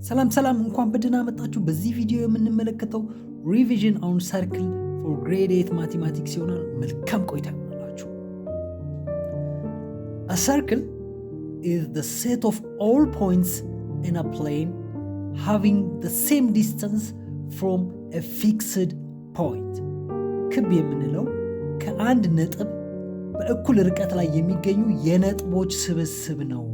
ሰላም እንኳን በደህና መጣችሁ። በዚህ ቪዲዮ የምንመለከተው ሪቪዥን ኦን ሰርክል ፎር ግሬድ 8 ማቴማቲክስ ይሆናል። መልካም ቆይታ ይሆናላችሁ። A circle is the set of all points in a plane having the same distance from a fixed point. ክብ የምንለው ከአንድ ነጥብ በእኩል ርቀት ላይ የሚገኙ የነጥቦች ስብስብ ነው።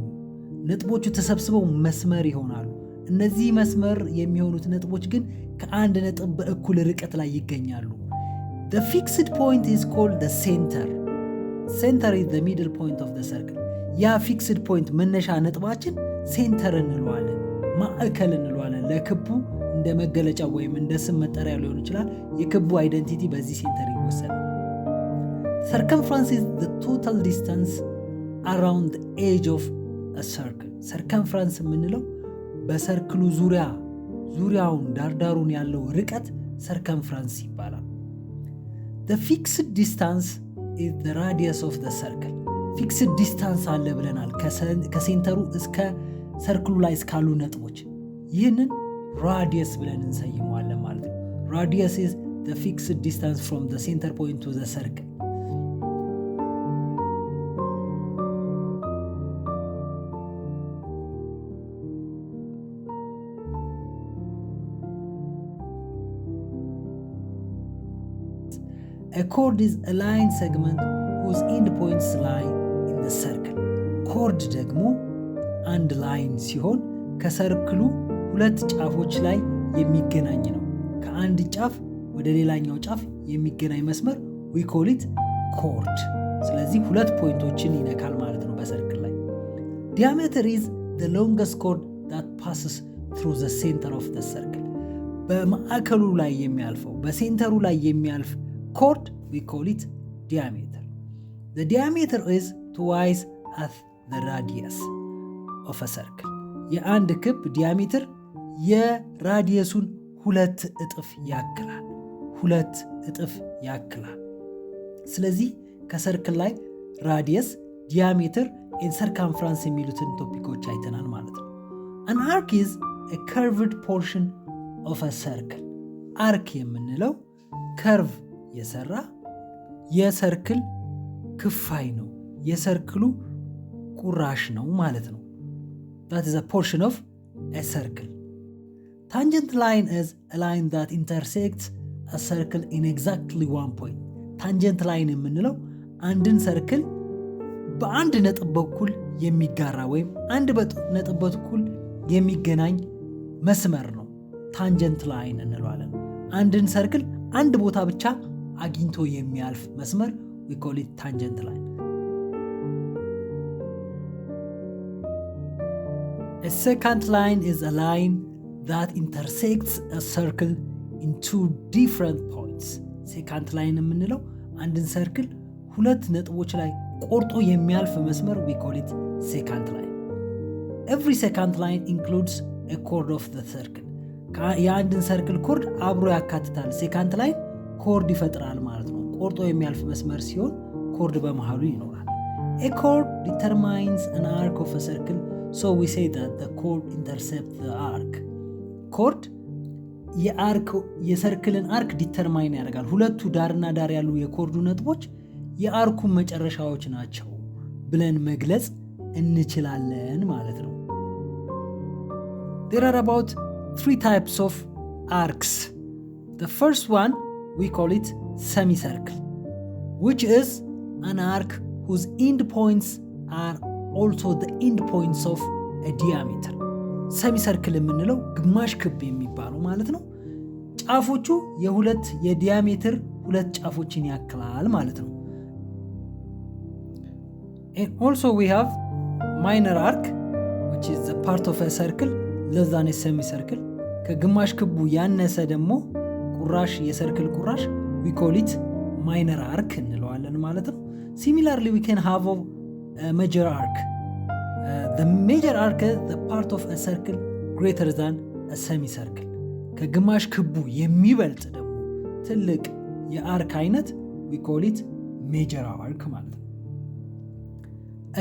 ነጥቦቹ ተሰብስበው መስመር ይሆናሉ። እነዚህ መስመር የሚሆኑት ነጥቦች ግን ከአንድ ነጥብ በእኩል ርቀት ላይ ይገኛሉ። The fixed point is called the center. Center is the middle point of the circle. ያ fixed point መነሻ ነጥባችን ሴንተር እንለዋለን፣ ማዕከል እንለዋለን። ለክቡ እንደ መገለጫ ወይም እንደ ስም መጠሪያ ሊሆን ይችላል። የክቡ አይደንቲቲ በዚህ ሴንተር ይወሰናል። Circumference is the total distance around the edge of a circle. Circumference የምንለው በሰርክሉ ዙሪያውን ዳርዳሩን ያለው ርቀት circumference ይባላል። The fixed distance is the radius of the circle. Fixed distance አለ ብለናል ከሴንተሩ እስከ ሰርክሉ ላይ እስካሉ ነጥቦች። ይህንን radius ብለን እንሰይመዋለን ማለት ነው። Radius is the fixed distance from the center point to the circle. A chord is a line segment whose end points lie in the circle. chord ደግሞ አንድ ላይን ሲሆን ከሰርክሉ ሁለት ጫፎች ላይ የሚገናኝ ነው። ከአንድ ጫፍ ወደ ሌላኛው ጫፍ የሚገናኝ መስመር we call it chord. ስለዚህ ሁለት ፖይንቶችን ይነካል ማለት ነው በሰርክል ላይ። Diameter is the longest chord that passes through the center of the circle. በማዕከሉ ላይ የሚያልፈው በሴንተሩ ላይ የሚያልፍ chord we call it diameter. The diameter is twice as the radius of a circle. የአንድ ክብ ዲያሜትር የራዲየሱን ሁለት እጥፍ ያክላል። ስለዚህ ከሰርክል ላይ ራዲየስ፣ ዲያሜትር and circumference የሚሉትን ቶፒኮች አይተናል ማለት ነው። An arc is a curved portion of a circle. arc የምንለው ከርቭ የሰራ የሰርክል ክፋይ ነው፣ የሰርክሉ ቁራሽ ነው ማለት ነው። That is a portion of a circle. Tangent line is a line that intersects a circle in exactly one point. Tangent line የምንለው አንድን ሰርክል በአንድ ነጥብ በኩል የሚጋራ ወይም አንድ ነጥብ በኩል የሚገናኝ መስመር ነው። ታንጀንት ላይን እንለዋለን። አንድን ሰርክል አንድ ቦታ ብቻ አግኝቶ የሚያልፍ መስመር we call it tangent line. A secant line is a line that intersects a circle in two different points. secant line የምንለው አንድን ሰርክል ሁለት ነጥቦች ላይ ቆርጦ የሚያልፍ መስመር we call it secant line. Every secant line includes a chord of the circle. የአንድን ሰርክል ኮርድ አብሮ ያካትታል። secant line ኮርድ ይፈጥራል ማለት ነው። ቆርጦ የሚያልፍ መስመር ሲሆን ኮርድ በመሃሉ ይኖራል። A chord determines an arc of a circle, so we say that the chord intercepts the arc. ኮርድ የሰርክልን አርክ ዲተርማይን ያደርጋል። ሁለቱ ዳርና ዳር ያሉ የኮርዱ ነጥቦች የአርኩ መጨረሻዎች ናቸው ብለን መግለጽ እንችላለን ማለት ነው። There are about 3 types of arcs. The first one we call it semicircle, which is an arc whose end points are also the end points of a diameter. semicircle የምንለው ግማሽ ክብ የሚባለው ማለት ነው። ጫፎቹ የዲያሜትር ሁለት ጫፎችን ያክላል ማለት ነው። And also we have minor arc, which is the part of a circle less than a semicircle. ከግማሽ ክቡ ያነሰ ደግሞ ቁራሽ የሰርክል ቁራሽ we call it minor arc እንለዋለን ማለት ነው። Similarly we can have a major arc. The major arc is the part of a circle greater than a semicircle. ከግማሽ ክቡ የሚበልጥ ደግሞ ትልቅ የአርክ አይነት we call it major arc ማለት ነው።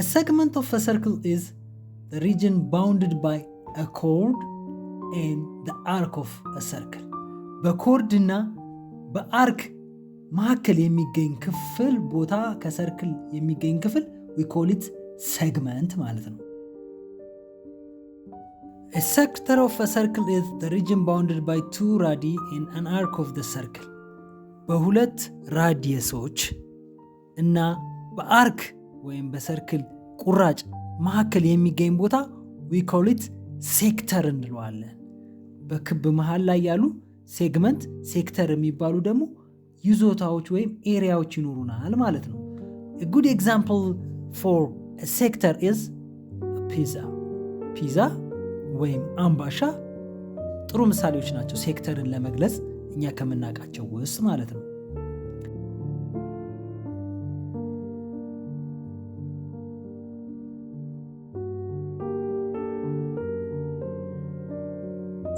A segment of a circle is the region bounded by a chord and the arc of a circle በኮርድና በአርክ መካከል የሚገኝ ክፍል ቦታ ከሰርክል የሚገኝ ክፍል we call it segment ማለት ነው። A sector of a circle is the region bounded by two radii and an arc of the circle በሁለት ራዲየሶች እና በአርክ ወይም በሰርክል ቁራጭ መካከል የሚገኝ ቦታ we call it ሴክተር እንለዋለን። በክብ መሃል ላይ ያሉ ሴግመንት ሴክተር የሚባሉ ደግሞ ይዞታዎች ወይም ኤሪያዎች ይኖሩናል ማለት ነው። A good example for a sector is pizza ወይም አምባሻ ጥሩ ምሳሌዎች ናቸው ሴክተርን ለመግለጽ እኛ ከምናውቃቸው ውስጥ ማለት ነው።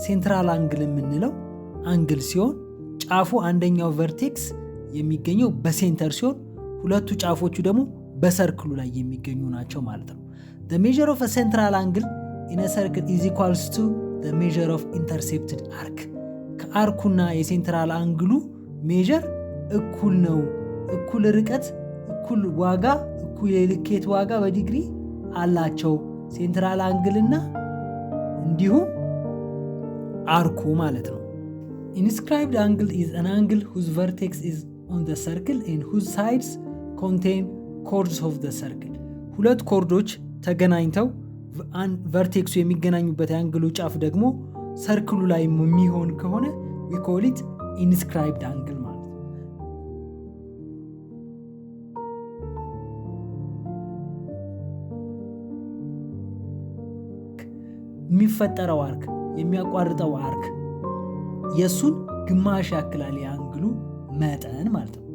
ሴንትራል አንግል የምንለው አንግል ሲሆን ጫፉ አንደኛው ቨርቴክስ የሚገኘው በሴንተር ሲሆን ሁለቱ ጫፎቹ ደግሞ በሰርክሉ ላይ የሚገኙ ናቸው ማለት ነው። The measure of a central angle in a circle is equals to the measure of intercepted arc ከአርኩና የሴንትራል አንግሉ ሜዥር እኩል ነው። እኩል ርቀት፣ እኩል ዋጋ፣ እኩል የልኬት ዋጋ በዲግሪ አላቸው ሴንትራል አንግልና እንዲሁም አርኩ ማለት ነው። Inscribed angle is an angle whose vertex is on the circle and whose sides contain chords of the circle ሁለት ኮርዶች ተገናኝተው ቨርቴክሱ የሚገናኙበት የአንግሉ ጫፍ ደግሞ ሰርክሉ ላይ የሚሆን ከሆነ we call it inscribed angle ማለት ነው። የሚፈጠረው አርክ የሚያቋርጠው አርክ የሱን ግማሽ ያክላል የአንግሉ መጠን ማለት ነው።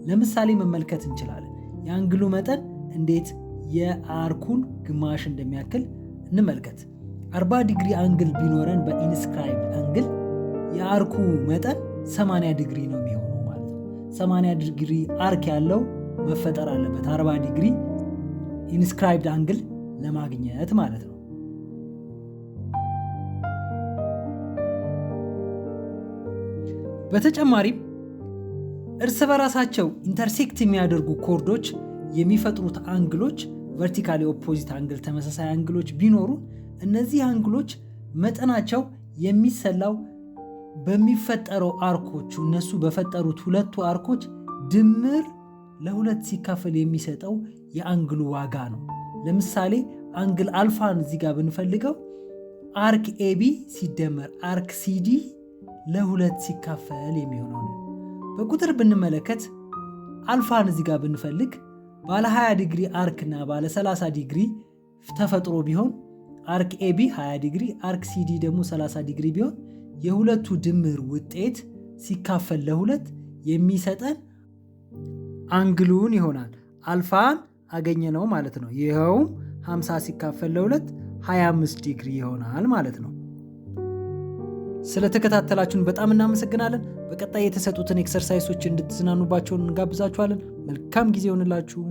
ለምሳሌ መመልከት እንችላለን። የአንግሉ መጠን እንዴት የአርኩን ግማሽ እንደሚያክል እንመልከት። 40 ዲግሪ አንግል ቢኖረን በኢንስክራይብድ አንግል የአርኩ መጠን 80 ዲግሪ ነው የሚሆነው ማለት ነው። 80 ዲግሪ አርክ ያለው መፈጠር አለበት 40 ዲግሪ ኢንስክራይብድ አንግል ለማግኘት ማለት ነው። በተጨማሪም እርስ በራሳቸው ኢንተርሴክት የሚያደርጉ ኮርዶች የሚፈጥሩት አንግሎች ቨርቲካሊ ኦፖዚት አንግል ተመሳሳይ አንግሎች ቢኖሩ እነዚህ አንግሎች መጠናቸው የሚሰላው በሚፈጠረው አርኮቹ እነሱ በፈጠሩት ሁለቱ አርኮች ድምር ለሁለት ሲካፈል የሚሰጠው የአንግሉ ዋጋ ነው። ለምሳሌ አንግል አልፋን እዚህ ጋር ብንፈልገው አርክ ኤቢ ሲደመር አርክ ሲዲ ለሁለት ሲካፈል የሚሆነው ነው። በቁጥር ብንመለከት አልፋን እዚህ ጋር ብንፈልግ ባለ 20 ዲግሪ አርክ እና ባለ 30 ዲግሪ ተፈጥሮ ቢሆን አርክ ኤቢ 20 ዲግሪ አርክ ሲዲ ደግሞ 30 ዲግሪ ቢሆን የሁለቱ ድምር ውጤት ሲካፈል ለሁለት የሚሰጠን አንግሉን ይሆናል። አልፋን አገኘነው ማለት ነው። ይኸውም 50 ሲካፈል ለሁለት 25 ዲግሪ ይሆናል ማለት ነው። ስለተከታተላችሁን በጣም እናመሰግናለን። በቀጣይ የተሰጡትን ኤክሰርሳይሶች እንድትዝናኑባቸውን እንጋብዛችኋለን። መልካም ጊዜ ይሆንላችሁ።